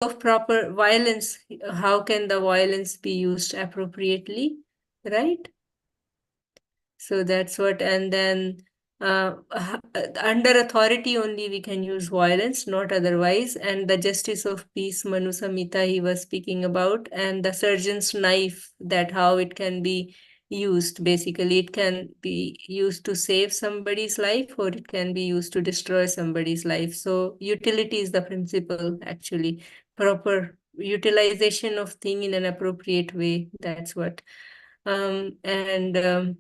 of proper violence, how can the violence be used appropriately, right? So that's what, and then under authority only we can use violence, not otherwise. And the justice of peace, Manu Samhita, he was speaking about, and the surgeon's knife, that how it can be used. Basically, it can be used to save somebody's life, or it can be used to destroy somebody's life. So utility is the principle, actually. Proper utilization of thing in an appropriate way. That's what. And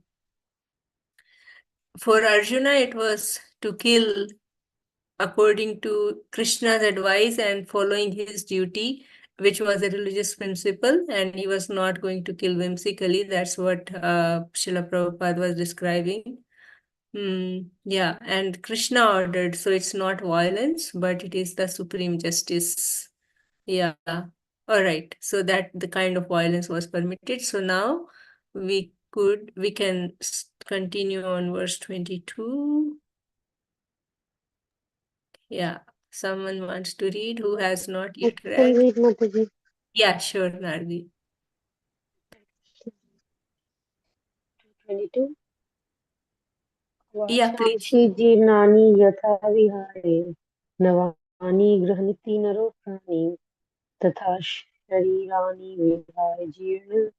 For Arjuna, it was to kill according to Krishna's advice and following his duty, which was a religious principle, and he was not going to kill whimsically. That's what Srila Prabhupada was describing. Yeah, and Krishna ordered, so it's not violence, but it is the supreme justice. Yeah. All right. So that the kind of violence was permitted. So now we can continue on verse 22. Yeah. Someone wants to read who has not I yet can read. read Mataji. Yeah, sure, Narvi. 22. Yeah, please. वाचांसि जीर्णानि यथा विहारे नवानि गृह्णीति नरो प्राणि तथा शरीराणि विहाय जीर्ण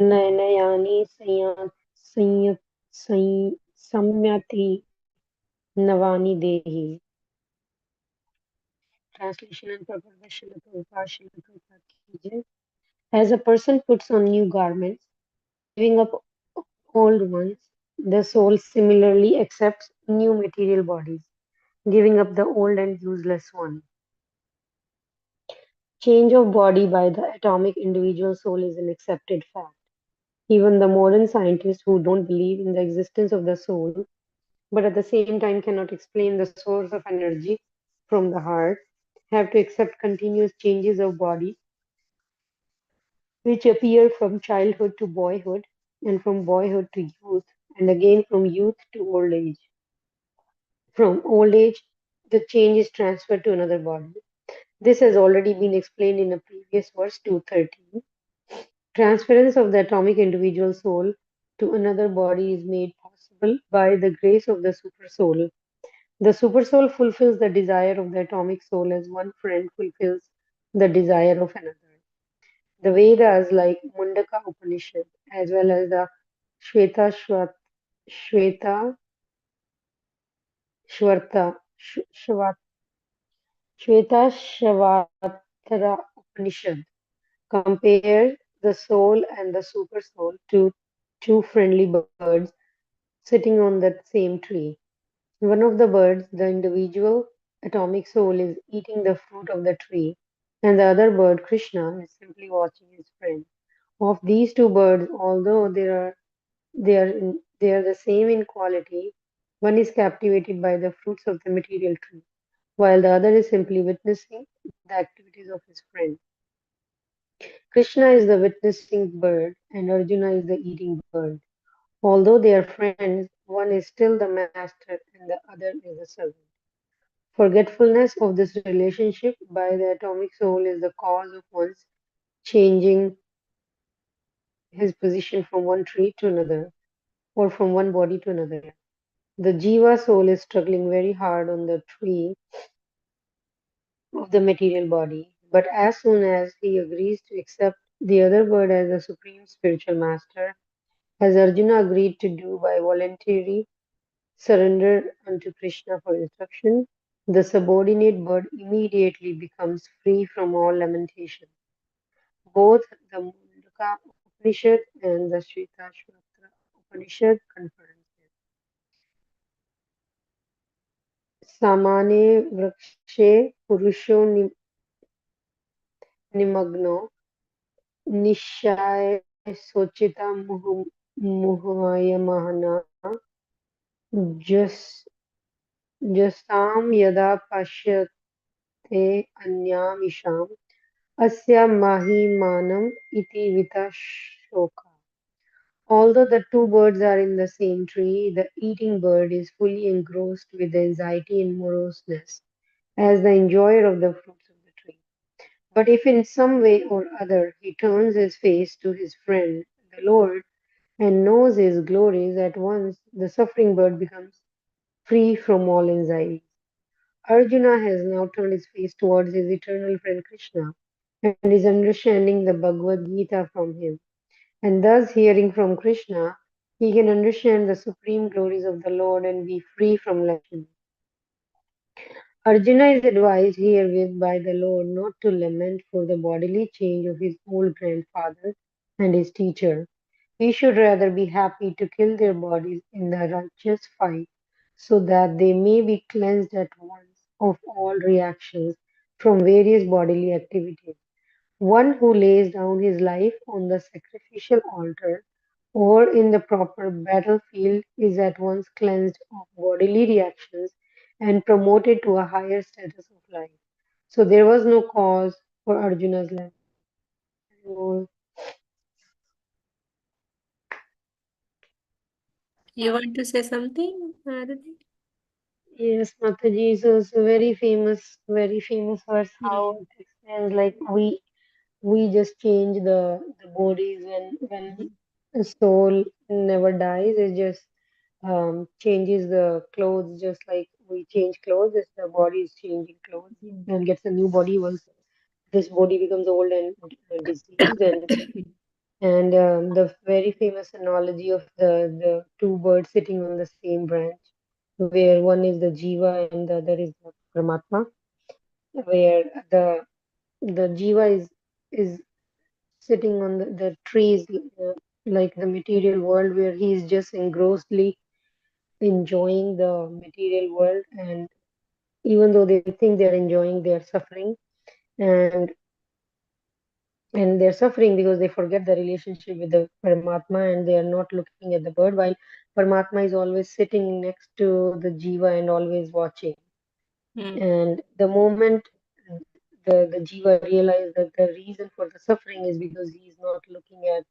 नयनानि संयति नवानि देहि. Translation and propagation of Prabhupada. As a person puts on new garments, giving up old ones, the soul similarly accepts new material bodies, giving up the old and useless one. Change of body by the atomic individual soul is an accepted fact. Even the modern scientists who don't believe in the existence of the soul, but at the same time cannot explain the source of energy from the heart, have to accept continuous changes of body which appear from childhood to boyhood, and from boyhood to youth, and again from youth to old age. From old age, the change is transferred to another body. This has already been explained in a previous verse 213. Transference of the atomic individual soul to another body is made possible by the grace of the supersoul. The supersoul fulfills the desire of the atomic soul as one friend fulfills the desire of another. The Vedas, like Mundaka Upanishad, as well as the Shweta Shweta Shwarta Shweta Upanishad, compare the soul and the super soul to two friendly birds sitting on that same tree. One of the birds, the individual atomic soul, is eating the fruit of the tree, and the other bird, Krishna, is simply watching his friend. Of these two birds, although they are the same in quality, one is captivated by the fruits of the material tree, while the other is simply witnessing the activities of his friend. Krishna is the witnessing bird, and Arjuna is the eating bird. Although they are friends, one is still the master and the other is the servant. Forgetfulness of this relationship by the atomic soul is the cause of one's changing his position from one tree to another, or from one body to another. The Jiva soul is struggling very hard on the tree of the material body, but as soon as he agrees to accept the other bird as the supreme spiritual master, as Arjuna agreed to do by voluntary surrender unto Krishna for instruction, the subordinate bird immediately becomes free from all lamentation. Both the Mundaka Upanishad and the Shvetashvatra Upanishad confirm this. Samane vrakshe purusho nimagno nishaye sochita muhayamahana jas jasam yada pashyate anyam isham asya mahimanam iti vitashoka. Although the two birds are in the same tree, the eating bird is fully engrossed with the anxiety and moroseness as the enjoyer of the fruits of the tree. But if in some way or other he turns his face to his friend, the Lord, and knows his glories, at once the suffering bird becomes free from all anxiety. Arjuna has now turned his face towards his eternal friend Krishna and is understanding the Bhagavad Gita from him. And thus, hearing from Krishna, he can understand the supreme glories of the Lord and be free from lament. Arjuna is advised herewith by the Lord not to lament for the bodily change of his old grandfather and his teacher. He should rather be happy to kill their bodies in the righteous fight so that they may be cleansed at once of all reactions from various bodily activities. One who lays down his life on the sacrificial altar or in the proper battlefield is at once cleansed of bodily reactions and promoted to a higher status of life. So there was no cause for Arjuna's lament. You want to say something, Arati? Yes, Mataji, so it's a very famous verse how Hmm. it explains like we just change the bodies when the soul never dies. It just changes the clothes just like we change clothes. It's the body is changing clothes and gets a new body once this body becomes old and diseased. And the very famous analogy of the two birds sitting on the same branch, where one is the jiva and the other is the Paramatma, where the jiva is sitting on the trees, like the material world, where he is just engrossedly enjoying the material world, and even though they think they're enjoying, they're suffering, and and they're suffering because they forget the relationship with the Paramatma and they are not looking at the bird, while Paramatma is always sitting next to the jiva and always watching. Hmm. And the moment the jiva realizes that the reason for the suffering is because he is not looking at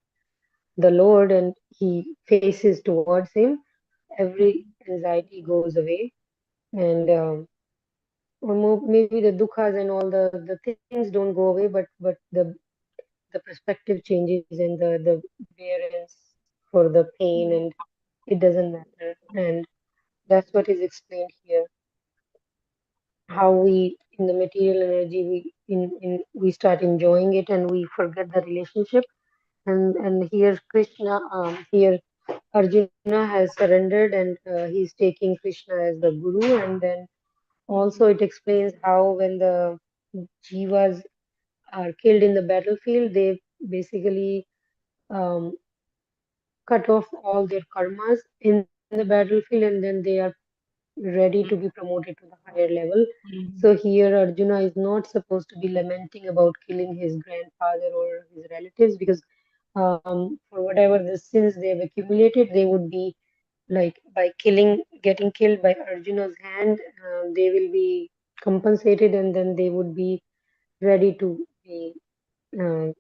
the Lord and he faces towards him, every anxiety goes away. And maybe the dukhas and all the things don't go away, but the perspective changes and the bearance for the pain, and it doesn't matter. And that's what is explained here, how we in the material energy we start enjoying it and we forget the relationship. And here Krishna, here Arjuna has surrendered, and he's taking Krishna as the guru. And then also it explains how when the jivas are killed in the battlefield, they basically um, cut off all their karmas in the battlefield, and then they are ready to be promoted to the higher level. So here Arjuna is not supposed to be lamenting about killing his grandfather or his relatives, because for whatever the sins they have accumulated, they would be like by getting killed by Arjuna's hand, they will be compensated, and then they would be ready to be uh,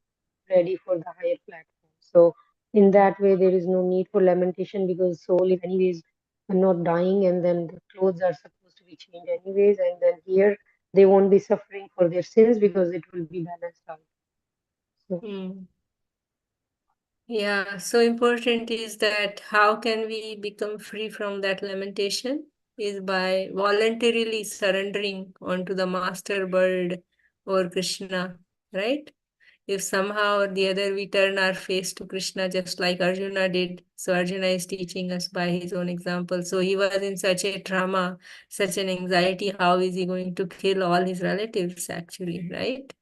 ready for the higher platform. So in that way, there is no need for lamentation because soul is anyways not dying, and then the clothes are supposed to be changed anyways, and then here they won't be suffering for their sins because it will be balanced out. So Hmm. Yeah, so important is that how can we become free from that lamentation is by voluntarily surrendering onto the master bird or Krishna, right? If somehow or the other we turn our face to Krishna just like Arjuna did, so Arjuna is teaching us by his own example. So he was in such a trauma, such an anxiety, how is he going to kill all his relatives actually, right?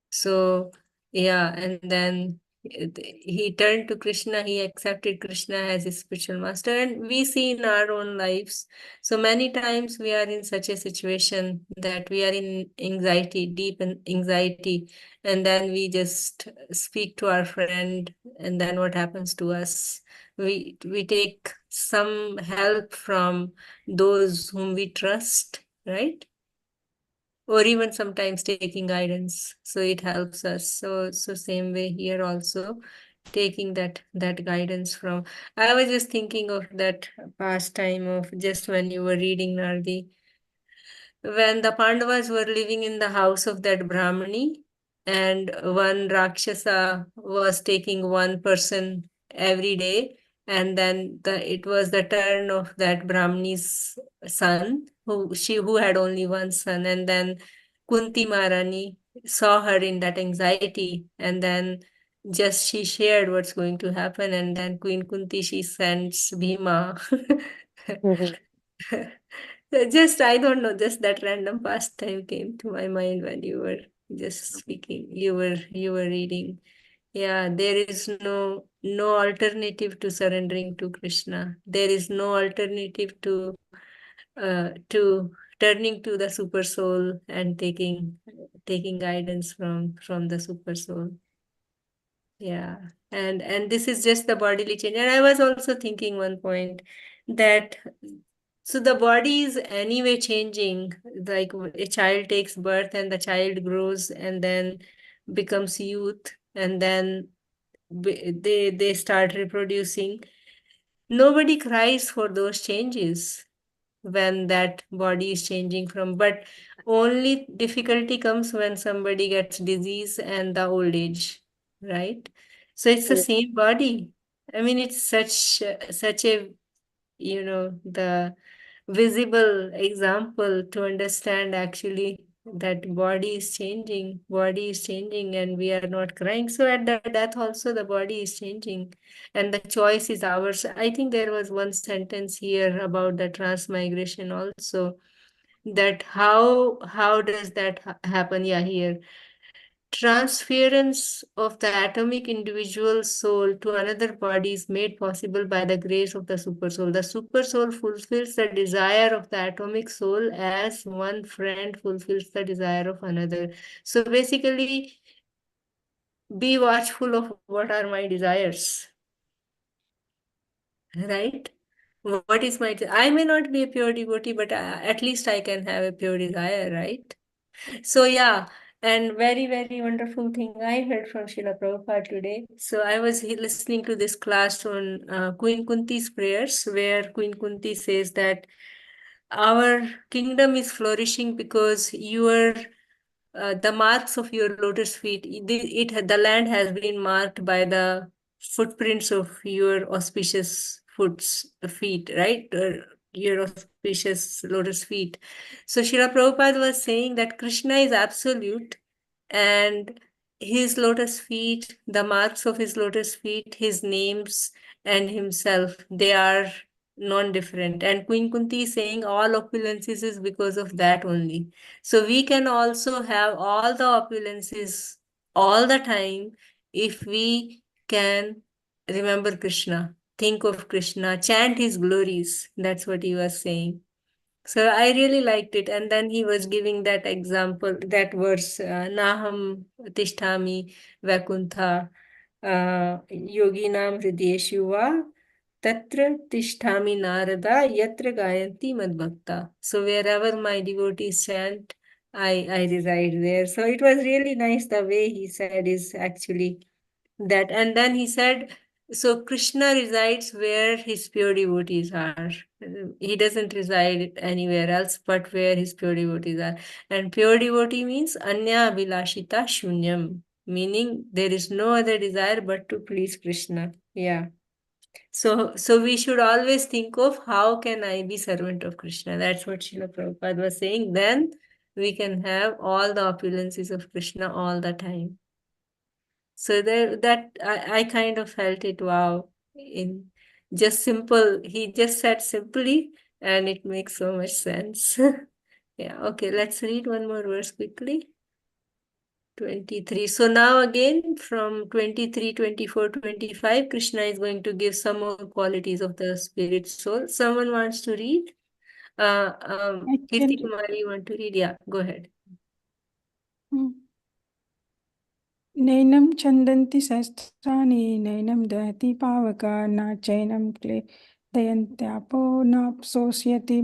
So, yeah, and then he turned to Krishna, he accepted Krishna as his spiritual master, and we see in our own lives. So many times we are in such a situation that we are in anxiety, deep in anxiety, and then we just speak to our friend, and then what happens to us? We take some help from those whom we trust, right? Or even sometimes taking guidance, so it helps us. So same way here also, taking that guidance from. I was just thinking of that past time of just when you were reading, Nardi, when the Pandavas were living in the house of that Brahmani, and one Rakshasa was taking one person every day, and then it was the turn of that Brahmani's son, who had only one son, and then Kunti Maharani saw her in that anxiety, and then just she shared what's going to happen, and then Queen Kunti, she sends Bhima. Mhm. Just, I don't know, just that random pastime came to my mind when you were just speaking. You were reading. Yeah, there is no alternative to surrendering to Krishna. There is no alternative to turning to the super soul and taking guidance from the super soul. Yeah. And this is just the bodily change. And I was also thinking one point that so the body is anyway changing. Like a child takes birth and the child grows and then becomes youth, and then they start reproducing. Nobody cries for those changes when that body is changing from, but only difficulty comes when somebody gets disease and the old age, right? So it's the Yeah. same body. I mean, it's such a, the visible example to understand actually that body is changing, and we are not crying. So at the death also the body is changing, and the choice is ours. I think there was one sentence here about the transmigration also, that how does that happen. Yeah, here, transference of the atomic individual soul to another body is made possible by the grace of the supersoul. The supersoul fulfills the desire of the atomic soul as one friend fulfills the desire of another. So basically, be watchful of what are my desires, right? What is my, I may not be a pure devotee, but at least I can have a pure desire, right? So yeah, and very, very wonderful thing I heard from Srila Prabhupada today. So I was listening to this class on Queen Kunti's prayers, where Queen Kunti says that our kingdom is flourishing because your the marks of your lotus feet, the land has been marked by the footprints of your auspicious feet, right? Your auspicious lotus feet. So Srila Prabhupada was saying that Krishna is absolute, and his lotus feet, the marks of his lotus feet, his names and himself, they are non-different. And Queen Kunti is saying all opulences is because of that only. So we can also have all the opulences all the time if we can remember Krishna, think of Krishna, chant his glories. That's what he was saying. So I really liked it. And then he was giving that example, that verse, Naham Tishtami Vakuntha Yoginam Hrideshu va Tatra Tishtami Narada Yatra Gayanti Madbhakta. So wherever my devotees chant, I reside there. So it was really nice the way he said is actually that. And then he said, so Krishna resides where his pure devotees are. He doesn't reside anywhere else but where his pure devotees are. And pure devotee means Anya Abhilashita Shunyam, meaning there is no other desire but to please Krishna. Yeah. So we should always think of how can I be servant of Krishna. That's what Srila Prabhupada was saying. Then we can have all the opulences of Krishna all the time. So there, that I kind of felt it, wow, in just simple, he just said simply, and it makes so much sense. Yeah, okay, let's read one more verse quickly. 23. So now again from 23, 24, 25, Krishna is going to give some more qualities of the spirit soul. Someone wants to read? I can Kirti Kumari, you want to read? Yeah, go ahead. नैनं छन्दन्ति शस्त्राणि नैनं दहति पावका न चैनं क्लेदयन्त्यापो नाप्सोष्यति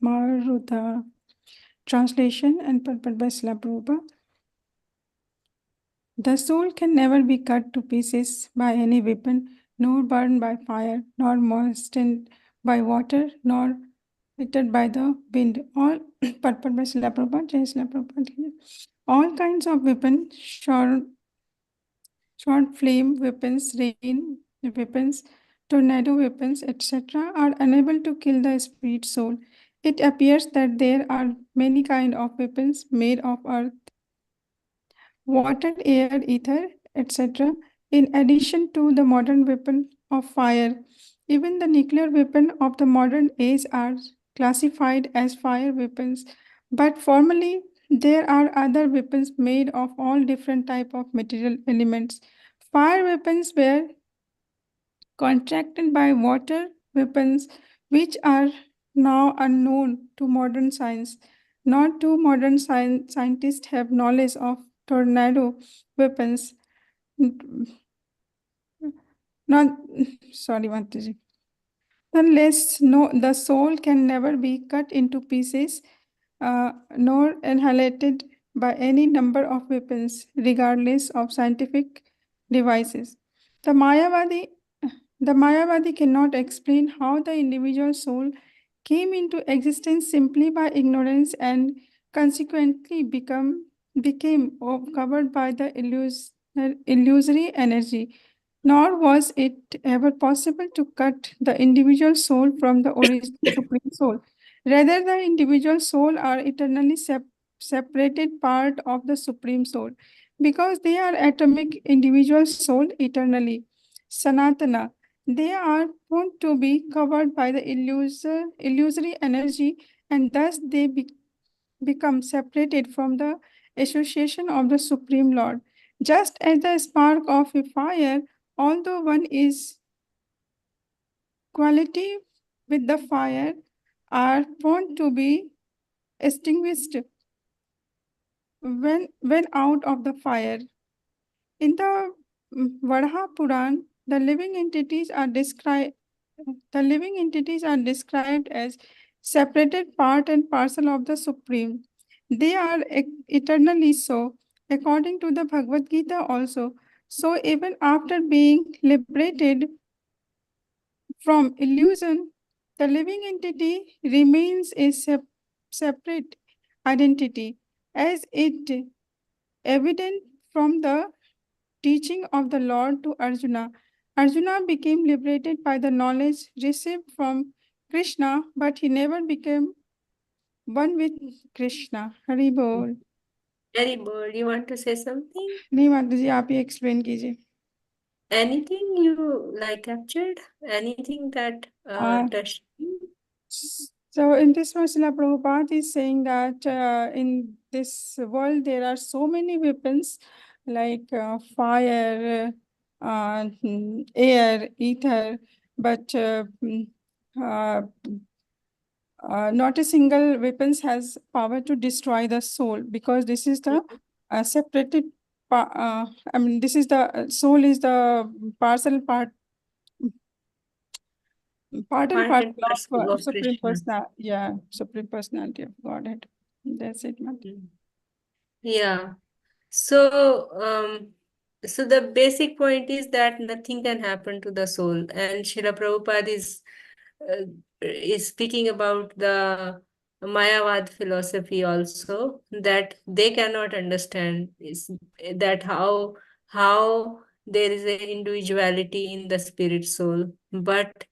मारुतः. Translation and purport by Srila Prabhupada. The soul can never be cut to pieces by any weapon, nor burned by fire, nor moistened by water, nor Lifted by the wind. All purport by Srila Prabhupada, Jai Srila Prabhupada. All kinds of weapons, short flame weapons, rain weapons, tornado weapons, etc., are unable to kill the spirit soul. It appears that there are many kinds of weapons made of earth, water, air, ether, etc., in addition to the modern weapon of fire. Even the nuclear weapon of the modern age are classified as fire weapons, but formally there are other weapons made of all different type of material elements. Fire weapons were contracted by water weapons, which are now unknown to modern science. Not two modern scientists have knowledge of tornado weapons. Not sorry, Mataji. Unless the soul can never be cut into pieces, nor annihilated by any number of weapons, regardless of scientific devices. The Mayavadi, the Mayavadi cannot explain how the individual soul came into existence simply by ignorance and consequently became covered by the illusory energy. Nor was it ever possible to cut the individual soul from the original supreme soul. Rather, the individual soul are eternally separated part of the supreme soul because they are atomic individual soul eternally. Sanatana, they are found to be covered by the illusory energy, and thus they become separated from the association of the Supreme Lord. Just as the spark of a fire, although one is quality with the fire, are found to be extinguished when out of the fire. In the Varaha Puran, the living entities are described as separated part and parcel of the Supreme. They are eternally so, according to the Bhagavad Gita also. So even after being liberated from illusion, the living entity remains a separate identity, as it evident from the teaching of the Lord to Arjuna. Arjuna became liberated by the knowledge received from Krishna, but he never became one with Krishna. Hari बोल। Very bold. You want to say something? नहीं माता जी, आप ही explain कीजिए। Anything you like captured? Anything that touched you? So in this verse, Srila Prabhupada is saying that in this world there are so many weapons like fire, air, ether, but uh, not a single weapons has power to destroy the soul, because this is the separated. I mean, this is the soul is the parcel part and Part parcel and parcel of of Supreme Krishna. Personality. Yeah, Supreme Personality of Godhead. That's it, man. Yeah. So, so the basic point is that nothing can happen to the soul, and Srila Prabhupada is speaking about the Mayavad philosophy also, that they cannot understand is that how there is a individuality in the spirit soul, but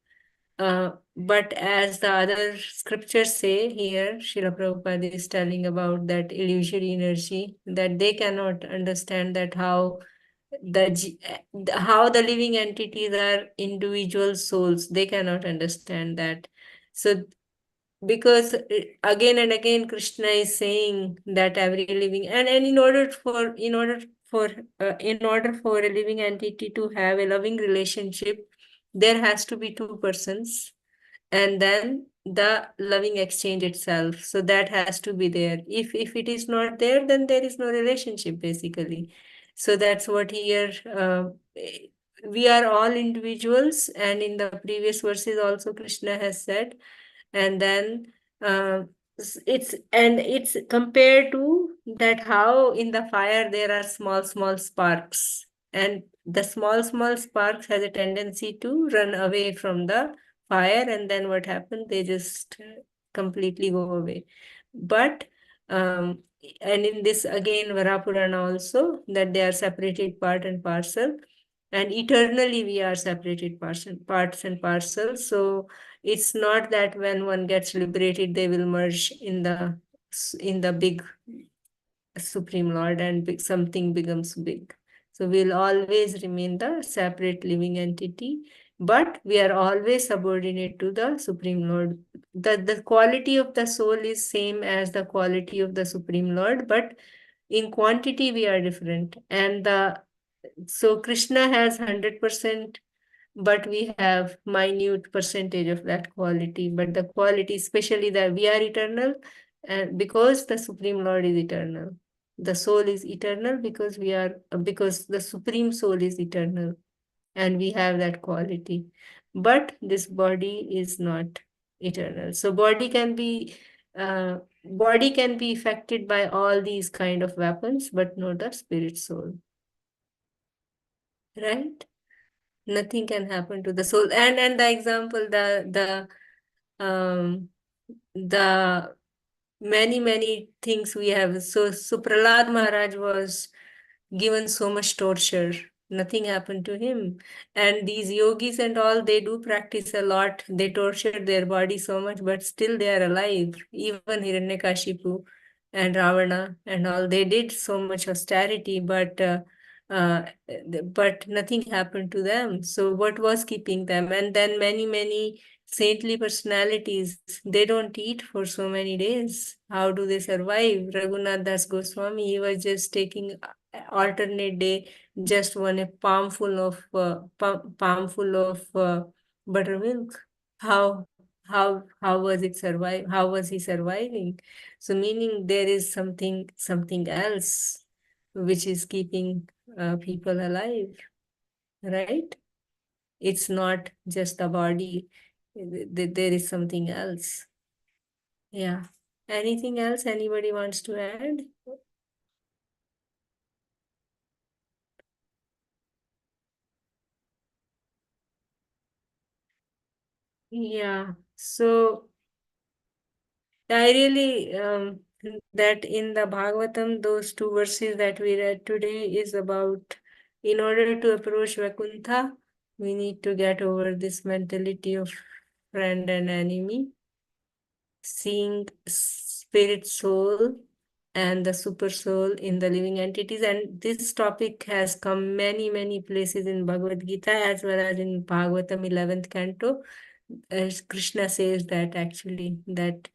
as the other scriptures say here, Srila Prabhupada is telling about that illusory energy, that they cannot understand that how the living entities are individual souls. They cannot understand that. So because again and again Krishna is saying that every living and in order for a living entity to have a loving relationship, there has to be two persons, and then the loving exchange itself, so that has to be there. If it is not there, then there is no relationship basically. So that's what here we are all individuals, and in the previous verses also Krishna has said. And then it's compared to that how in the fire there are small sparks, and the small sparks has a tendency to run away from the fire, and then what happened, they just completely go away. But and in this again Varapurana also, that they are separated part and parcel, and eternally we are separated parts and parcels. So it's not that when one gets liberated they will merge in the big Supreme Lord and something becomes big. So we'll always remain the separate living entity, but we are always subordinate to the Supreme Lord. The quality of the soul is same as the quality of the Supreme Lord, but in quantity we are different. And the so Krishna has 100%, but we have minute percentage of that quality. But the quality, especially that we are eternal, and because the Supreme Lord is eternal. The soul is eternal because the Supreme Soul is eternal, and we have that quality. But this body is not eternal. So body can be affected by all these kind of weapons, but not the spirit soul. Right? Nothing can happen to the soul. And the example, the many things we have. So Prahlad Maharaj was given so much torture. Nothing happened to him. And these yogis and all, they do practice a lot. They torture their body so much, but still they are alive. Even Hiranyakashipu and Ravana and all, they did so much austerity, uh, but nothing happened to them. So what was keeping them? And then many saintly personalities, they don't eat for so many days. How do they survive? Raghunath Das Goswami, he was just taking alternate day just one a palmful of buttermilk. How was it survive? How was he surviving? So meaning there is something else which is keeping people alive, right? It's not just the body. There is something else. Yeah. Anything else anybody wants to add? Yeah. So I really that in the Bhagavatam, those two verses that we read today is about, in order to approach Vaikuntha, we need to get over this mentality of friend and enemy, seeing spirit soul and the super soul in the living entities. And this topic has come many places in Bhagavad Gita as well as in Bhagavatam 11th canto. As Krishna says that actually, that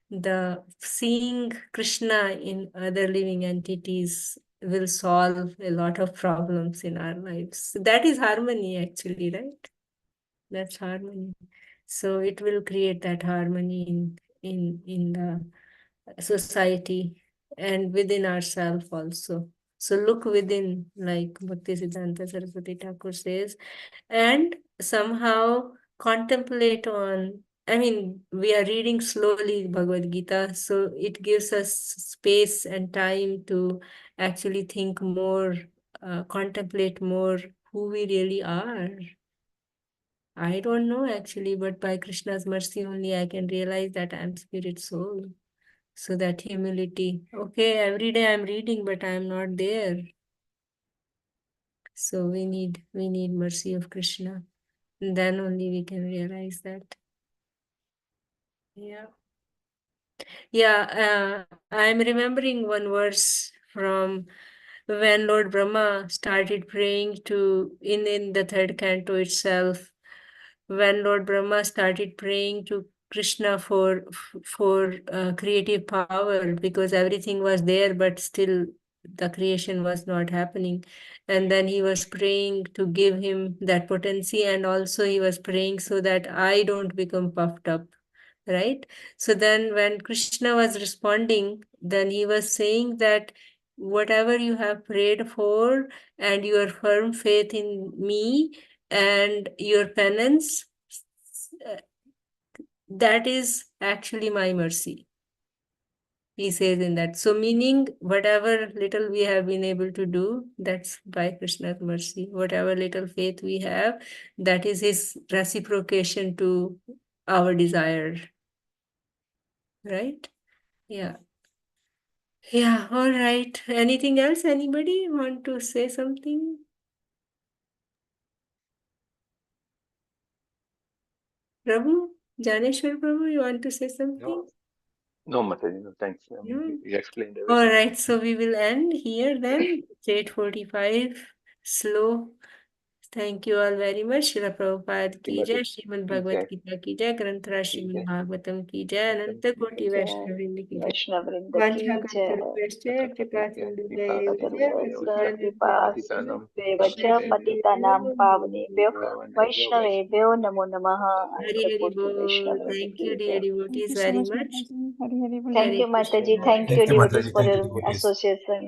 the seeing Krishna in other living entities will solve a lot of problems in our lives. That is harmony actually, right? That's harmony. So it will create that harmony in the society and within ourselves also. So look within, like Bhaktisiddhanta Saraswati Thakur says, and somehow contemplate on. I mean, we are reading slowly Bhagavad Gita, so it gives us space and time to actually think more, contemplate more who we really are. I don't know actually, but by Krishna's mercy only I can realize that I'm spirit soul. So that humility. Okay, every day I'm reading, but I'm not there. So we need mercy of Krishna. Then only we can realize that. Yeah. Yeah, I'm remembering one verse from when Lord Brahma started praying in the third canto itself, when Lord Brahma started praying to Krishna for creative power, because everything was there, but still the creation was not happening. And then he was praying to give him that potency, and also he was praying so that I don't become puffed up, right? So then when Krishna was responding, then he was saying that whatever you have prayed for and your firm faith in me and your penance, uh, that is actually my mercy, he says in that. So meaning whatever little we have been able to do, that's by Krishna's mercy. Whatever little faith we have, that is his reciprocation to our desire. right? Yeah. Yeah, all right. Anything else? Anybody want to say something? Prabhu? Janeshwar Prabhu, you want to say something? No, Mataji, no, thanks. No? You explained All everything. right, so we will end here then. It's 8:45. Slow. Thank you all very much. Srila Prabhupada ki jai, Srimad Bhagavad Gita ki jai, Granthara Srimad Bhagavatam ki jai, Ananta Koti Vaishnavrinda ki jai. वैष्णववृंद की Vancha जय kalpatarupescha, कृपा सिंधु कृपा सिन्धुभ्येव च पतितानां पावनेभ्यो वैष्णवेभ्यो नमो नमः Hari अनंत Hari कोटि Bol. वैष्णववृंद Thank की you, dear जय Thank devotees, you so very much, much. Mataji. Hari Hari Bol. Thank Hare you, Mataji. Krishna. Thank you, Thank you, devotees, Mataji. for Thank you, your devotees. association.